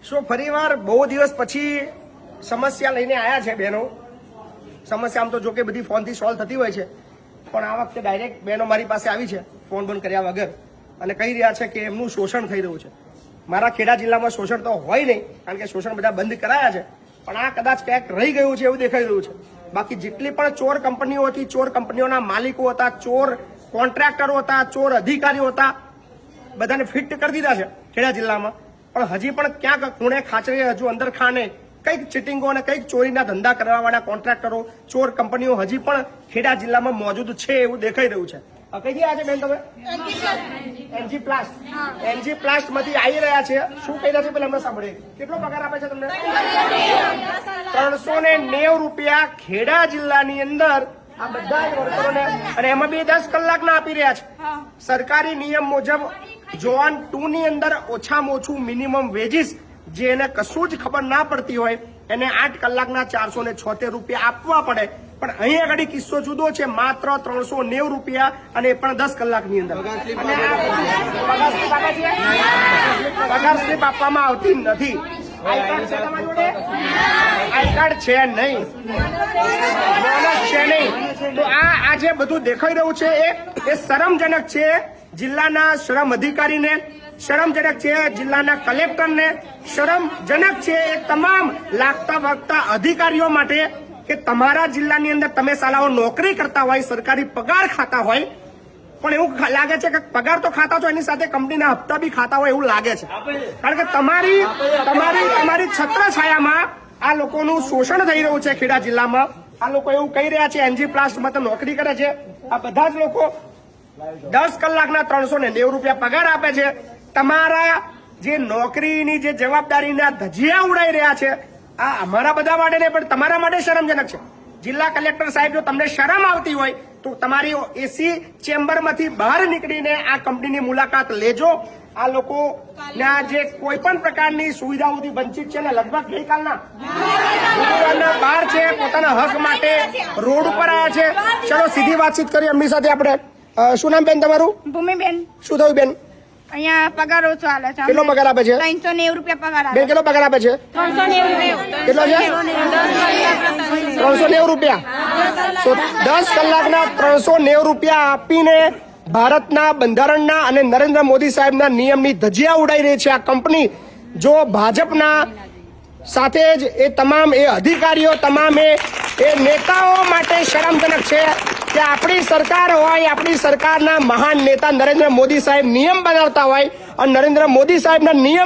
શું ફરીવાર બહુ દિવસ પછી સમસ્યા લઈને આવ્યા છે બહેનો? સમસ્યા આમ તો જો કે બધી ફોનથી સોલ્વ થતી હોય છે, પણ આ વખતે ડાયરેક્ટ બહેનો મારી પાસે આવી છે ફોન બંધ કર્યા વગર અને કહી રહ્યા છે કે એમનું શોષણ થઈ રહ્યું છે. મારા ખેડા જિલ્લામાં શોષણ તો હોય નહીં, કારણ કે શોષણ બધા બંધ કરાયા છે, પણ આ કદાચ ક્યાંક રહી ગયું છે એવું દેખાઈ રહ્યું છે. બાકી જેટલી પણ ચોર કંપનીઓ હતી, ચોર કંપનીઓના માલિકો હતા, ચોર કોન્ટ્રાક્ટરો હતા, ચોર અધિકારીઓ હતા, બધાને ફિટ કરી દીધા છે ખેડા જિલ્લામાં. પણ હજી પણ ક્યાંક ખૂણે ખાચરે હજુ અંદર ખાને કંઈક ચીટિંગો અને કંઈક ચોરીના ધંધા કરવાવાળા કોન્ટ્રાક્ટરો, ચોર કંપનીઓ હજી પણ ખેડા જિલ્લામાં મોજૂદ છે એવું દેખાઈ રહ્યું છે. કઈ ગયા છે બેન તમે? એનજી પ્લાસ્ટ. એનજી પ્લાસ્ટ માંથી આવી રહ્યા છે. શું કહી રહ્યા છે પેલા અમને સાંભળીએ. કેટલો પગાર આપે છે તમને? 390 રૂપિયા ખેડા જિલ્લાની અંદર આ બધા જ વર્કરોને, અને એમાં બી 10 કલાકના આપી રહ્યા છે. સરકારી નિયમ મુજબ ઝોન 2 ની અંદર ઓછામાં ઓછું મિનિમમ વેજીસ, જેને કશું જ ખબર ના પડતી હોય એને 8 કલાકના 476 રૂપિયા આપવા પડે. પણ અહીં આગળ કિસ્સો જુદો છે, માત્ર 390 રૂપિયા અને એ પણ 10 કલાકની અંદર. અને પગાર સ્લીપ આપવામાં આવતી નથી. આઈ કાર્ડ છે તમારી જોડે? આઈ કાર્ડ છે નહીં, બોનસ છે નહીં. તો આ જે બધું દેખાઈ રહ્યું છે એ શરમજનક છે. જિલ્લાના શ્રમ અધિકારીને શરમજનક છે, જિલ્લાના કલેક્ટરને શરમજનક છે, એ તમામ લાગતા વળગતા અધિકારીઓ માટે કે તમારા જિલ્લાની અંદર તમે સાલાઓ નોકરી કરતા હોય, સરકારી પગાર ખાતા હોય, પણ એવું લાગે છે કે પગાર તો ખાતા છો એની સાથે કંપનીના હપ્તા બી ખાતા હોય એવું લાગે છે. કારણ કે તમારી છત્રછાયામાં આ લોકોનું શોષણ થઈ રહ્યું છે ખેડા જિલ્લામાં. આ લોકો એવું કહી રહ્યા છે એનજી પ્લાસ્ટમાં તો નોકરી કરે છે. આ બધા જ લોકો 10 કલાકના 390 રૂપિયા પગાર આપે છે. તમારા જે નોકરીની જે જવાબદારીના ધજિયા ઉડાઈ રહ્યા છે, આ અમારા બધા માટે નહીં પણ તમારા માટે શરમજનક છે. જિલ્લા કલેક્ટર સાહેબ, જો તમને શરમ આવતી હોય તો તમારી એસી ચેમ્બરમાંથી બહાર નીકળીને આ કંપનીની મુલાકાત લેજો. આ લોકોના જે કોઈ પણ પ્રકારની સુવિધાઓથી વંચિત છે ને, લગભગ ગઈકાલના બહાર છે, પોતાના હક માટે રોડ ઉપર આવ્યા છે. ચલો સીધી વાતચીત કરીએ એમની સાથે આપણે. શું નામ બેન તમારું? ભૂમિબેન. શું થયું બેન? અહીંયા પગાર ઓછો આલે છે. કેટલો પગાર આપે છે? 390 રૂપિયા પગાર આપે. બેન કેટલો પગાર આપે છે? 390. કેટલો છે? 390 રૂપિયા. તો 10 કલાકના 390 રૂપિયા આપીને ભારતના બંધારણના અને નરેન્દ્ર મોદી સાહેબના નિયમની ધજિયા ઉડાઈ રહી છે આ કંપની. જો ભાજપના સાથે જ એ તમામ એ અધિકારીઓ, તમામ એ નેતાઓ માટે શરમજનક છે કે આપણી સરકાર હોય, આપણી સરકારના મહાન નેતા નરેન્દ્ર મોદી સાહેબ નિયમ બનાવતા હોય અને નરેન્દ્ર મોદી સાહેબના નિયમ